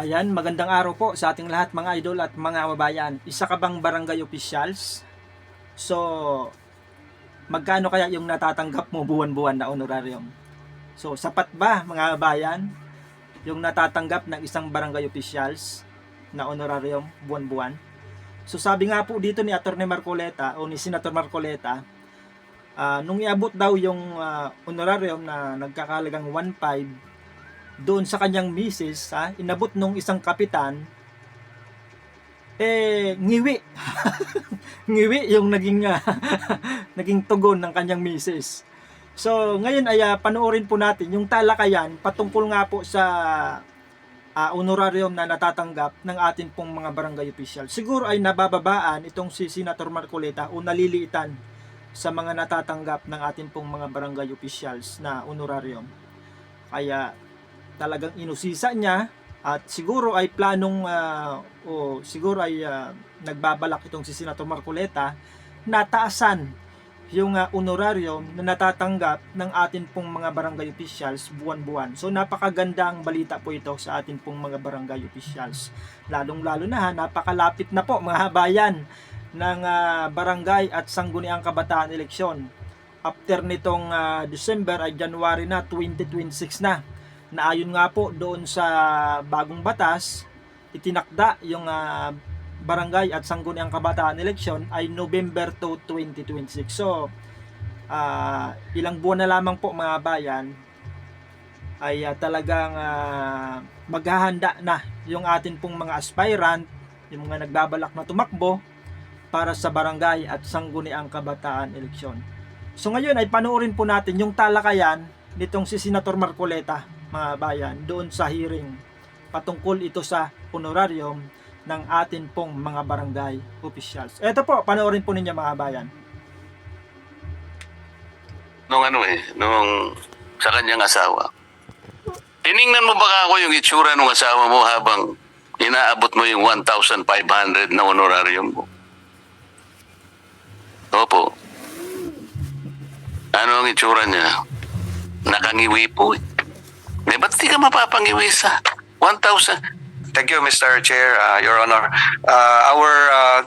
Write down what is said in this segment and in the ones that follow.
Ayan, magandang araw po sa ating lahat mga idol at mga kababayan. Isa ka bang barangay officials? So, magkano kaya yung natatanggap mo buwan-buwan na honorarium? So, sapat ba mga kababayan yung natatanggap ng isang barangay officials na honorarium buwan-buwan? So, sabi nga po dito ni Atty. Marcoleta o ni Senator Marcoleta, nung iabot daw yung honorarium na nagkakalagang 1.5 doon sa kanyang misis, inabot nung isang kapitan, ngiwi. Ngiwi yung naging naging tugon ng kanyang misis. So, ngayon ay panoorin po natin yung talakayan patungkol nga po sa honorarium na natatanggap ng atin pong mga barangay official. Siguro ay nabababaan itong si Senator Marcoleta o naliliitan sa mga natatanggap ng atin pong mga barangay officials na honorarium. Kaya talagang inusisa niya at siguro ay planong o siguro ay nagbabalak itong si Senator Marcoleta na taasan yung honorarium na natatanggap ng atin pong mga barangay officials buwan-buwan. So napakagandang balita po ito sa atin pong mga barangay officials. Lalong-lalo na napakalapit na po mga bayan ng barangay at sangguniang kabataan eleksyon. After nitong December ay January na 2026 na ayon nga po doon sa bagong batas, itinakda yung barangay at sangguniang kabataan eleksyon ay November 2, 2026. So, ilang buwan na lamang po mga bayan ay talagang maghahanda na yung atin pong mga aspirant, yung mga nagbabalak na tumakbo para sa barangay at sangguniang kabataan eleksyon. So ngayon ay panoorin po natin yung talakayan nitong si Senator Marcoleta mga bayan doon sa hearing patungkol ito sa honorarium ng atin pong mga barangay officials. Ito po, panoorin po ninyo mga bayan. Nung sa kanyang asawa. Tiningnan mo ba ako yung itsura ng asawa mo habang inaabot mo yung 1,500 na honorarium mo? Opo. Ano ang itsura niya? Nakangiwi po. Ba't di ka mapapangiwi sa 1,000? Thank you, Mr. Chair, Your Honor. Our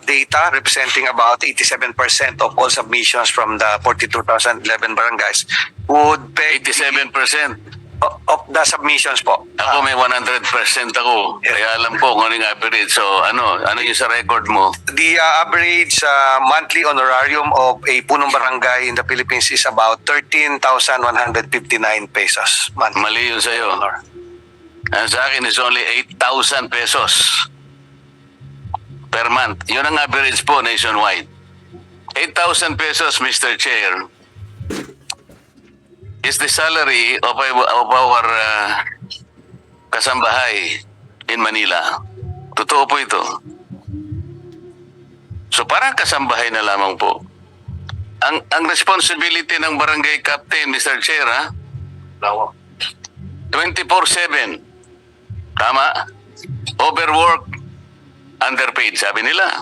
data representing about 87% of all submissions from the 42,011 barangays would pay 87%. of the submissions po. Ako may 100% ako. Yeah. Kaya alam ko kung ano yung average. So ano yung sa record mo? The average monthly honorarium of a punong barangay in the Philippines is about 13,159 pesos monthly. Mali yun sa'yo. Honor. Ang sa akin is only 8,000 pesos per month. Yun ang average po nationwide. 8,000 pesos, Mr. Chair, is the salary of our kasambahay in Manila. Totoo po ito. So parang kasambahay na lamang po. Ang responsibility ng barangay captain, Mr. Chair, 24/7. Tama? Overwork, underpaid, sabi nila.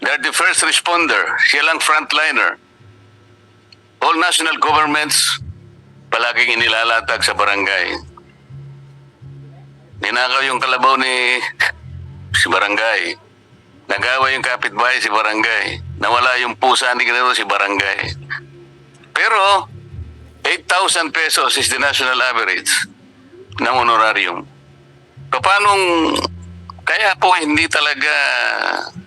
They're the first responder. Siya lang frontliner. All national governments palaging inilalatag sa barangay. Ninakaw yung kalabaw ni si barangay. Nagawa yung kapitbahay si barangay. Nawala yung pusa ni Guerrero si barangay. Pero 8,000 pesos is the national average ng honorarium. Paanong kaya po hindi talaga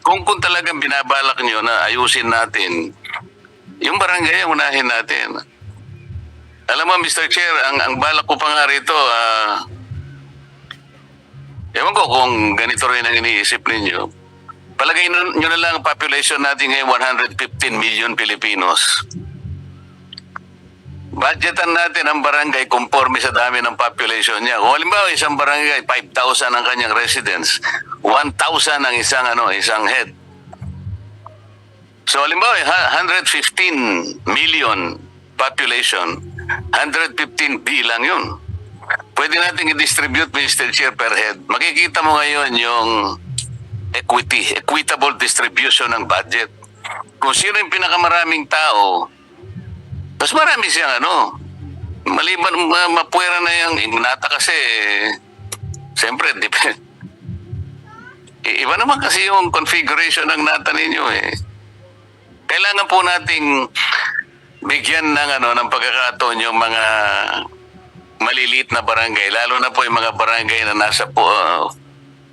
kung talagang binabalak nyo na ayusin natin yung barangay ang unahin natin. Alam mo, Mr. Chair, ang balak ko pa nga rito, ewan ko kung ganito rin ang iniisip ninyo. Palagay nyo na lang ang population natin ngayon, 115 million Pilipinos. Budgetan natin ang barangay conforme sa dami ng population niya. Kung halimbawa, isang barangay, 5,000 ang kanyang residents, 1,000 ang isang head. So halimbawa, 115 million population, 115 bilang yun. Pwede natin i-distribute, Mr. Chair, per head. Makikita mo ngayon yung equitable distribution ng budget. Kung sino yung pinakamaraming tao, mas marami siyang maliban, mapuwera na yung nata kasi, siyempre, Iba naman kasi yung configuration ng nata ninyo eh. Kailangan po nating bigyan ng ng pagkakataon yung mga maliliit na barangay, lalo na po yung mga barangay na nasa po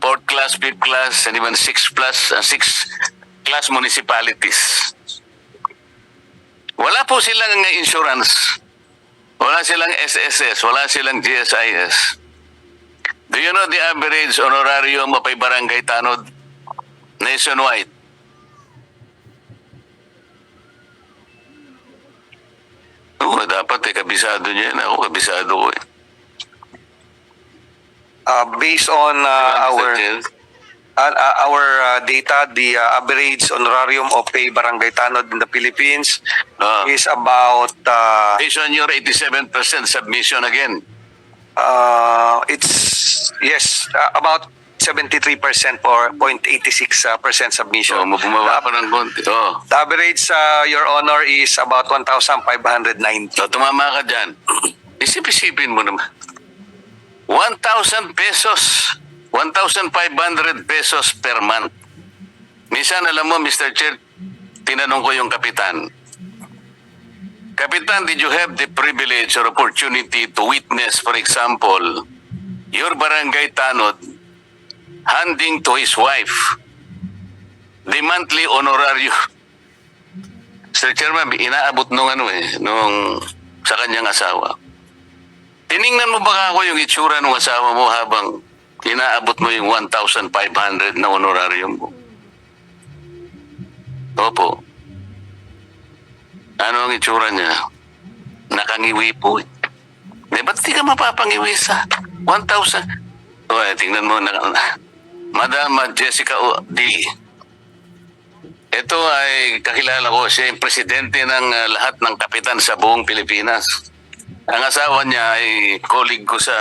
4th class, 5th class, and even 6th class municipalities. Wala po silang insurance. Wala silang SSS, wala silang GSIS. Do you know the average honorarium of a barangay tanod nationwide? Oo, dapat kabisado niya yan. Ako, kabisado ko eh. Based on Mr. Chair. our data, the average honorarium of a barangay tanod in the Philippines is about Based on your 87% submission again. it's yes about 73% or 0.86% submission. So, bumaba pa ng konti. Oh. The average, Your Honor, is about 1,590. So, tumama ka dyan. Isip-isipin mo naman. 1,000 pesos. 1,500 pesos per month. Minsan, alam mo, Mr. Chair, tinanong ko yung kapitan. Kapitan, did you have the privilege or opportunity to witness, for example, your barangay tanod handing to his wife the monthly honorarium? Mr. Chairman, inaabot nung nung sa kanyang asawa. Tiningnan mo ba ako yung itsura ng asawa mo habang inaabot mo yung 1,500 na honorarium mo? Opo. Ano ang itsura niya? Nakangiwi po eh. Ba't di ka mapapangiwi sa 1,000? O, tingnan mo na. Madam Jessica D. Ito ay kakilala ko. Siya yung presidente ng lahat ng kapitan sa buong Pilipinas. Ang asawa niya ay colleague ko sa...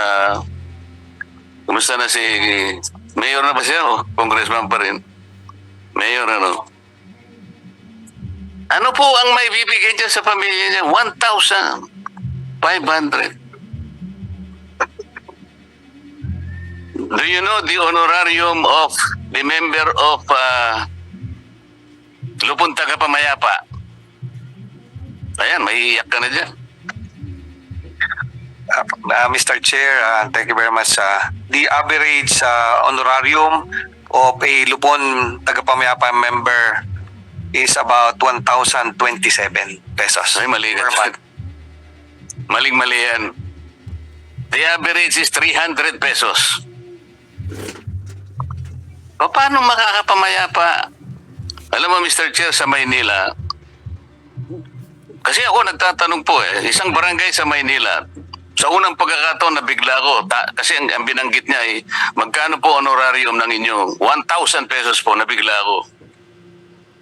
Kumusta na si... Mayor na ba siya o congressman pa rin? Mayor Ano po ang may bibigay dyan sa pamilya niya? 1,500. Do you know the honorarium of the member of Lupon Tagapamayapa? Ayan, maiiyak ka na dyan. Mr. Chair, thank you very much. The average honorarium of a Lupon Tagapamayapa member is about 1,027 pesos Ay, mali ka per dyan. month. Maling-mali yan. The average is 300 pesos. O paano makakapamayapa? Alam mo, Mr. Chair, sa Maynila, kasi ako nagtatanong po isang barangay sa Maynila, sa unang pagkakataon nabigla ko, kasi ang binanggit niya ay, magkano po honorarium ng inyo? 1,000 pesos po, nabigla ko.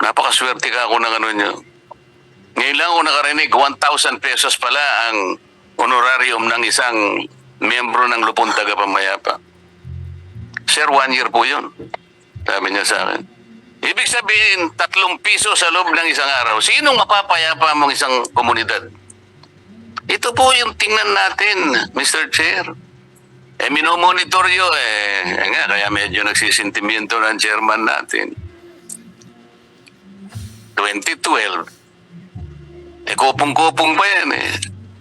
Napakaswerte ka ako ng nyo. Ngayon lang ako nakarinig, 1,000 pesos pala ang honorarium ng isang miyembro ng Lupon Tagapamayapa. Sir, 1 year po yun. Sabi niya sa akin. Ibig sabihin, 3 piso sa loob ng isang araw. Sinong mapapayapa mong isang komunidad? Ito po yung tingnan natin, Mr. Chair. Minomonitor yun nga, kaya medyo nagsisintimiento ng chairman natin. 2012. Kopong-kopong pa yan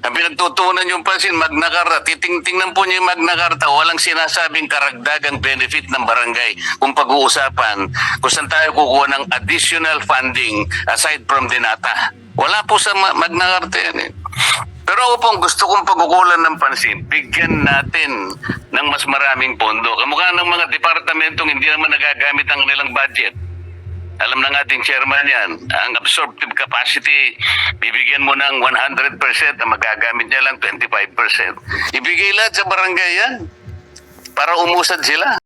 Ang pinagtutunan yung pansin, Magna Carta. Titingnan po niyo yung Magna Carta. Walang sinasabing karagdagang benefit ng barangay. Kung pag-uusapan, kung saan tayo kukuha ng additional funding aside from the nata. Wala po sa Magna Carta yan Pero ako pong gusto kong pagkukulan ng pansin, bigyan natin ng mas maraming pondo. Kamukha ng mga departamentong hindi naman nagagamit ang kanilang budget. Alam ng ating chairman yan, ang absorptive capacity, bibigyan mo ng 100%, ang magagamit niya lang 25%. Ibigay lahat sa barangay yan para umusad sila.